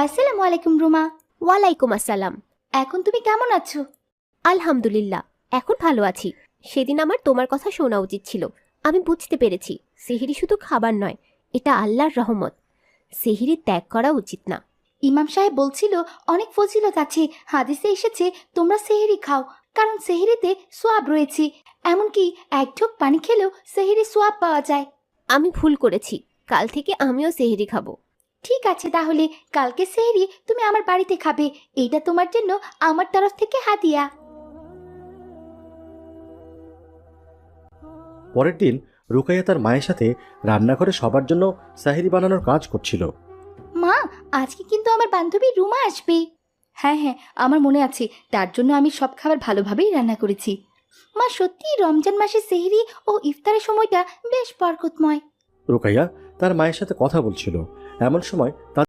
আসসালামু আলাইকুম রুমা। ওয়ালাইকুম আসসালাম। এখন তুমি কেমন আছো? আলহামদুলিল্লাহ, এখন ভালো আছি। সেদিন আমার তোমার কথা শোনা উচিত ছিল। আমি বুঝতে পেরেছি সেহরি শুধু খাবার নয়, এটা আল্লাহর রহমত। সেহরি ত্যাগ করা উচিত না। ইমাম সাহেব বলছিল অনেক ফজিলত আছে, হাদিসে এসেছে তোমরা সেহরি খাও, কারণ সেহরিতে সোয়াব রয়েছে। এমনকি এক ঢোক পানি খেলেও সেহরি সোয়াব পাওয়া যায়। আমি ভুল করেছি, কাল থেকে আমিও সেহরি খাবো। ঠিক আছে, তাহলে কালকে সেহরি তুমি আমার বাড়িতে খাবে। এইটা তোমার জন্য আমার তরফ থেকে হাদিয়া। পরের দিন রুকাইয়া তার মায়ের সাথে রান্নাঘরে সবার জন্য সাহিরি বানানোর কাজ করছিল। মা, আজকে কিন্তু আমার বান্ধবী রুমা আসবে। হ্যাঁ হ্যাঁ, আমার মনে আছে। তার জন্য আমি সব খাবার ভালোভাবেই রান্না করেছি। মা, সত্যিই রমজান মাসে সেহরি ও ইফতারের সময়টা বেশ বরকতময়। রুকাইয়া তার মায়ের সাথে কথা বলছিল, এমন সময় তার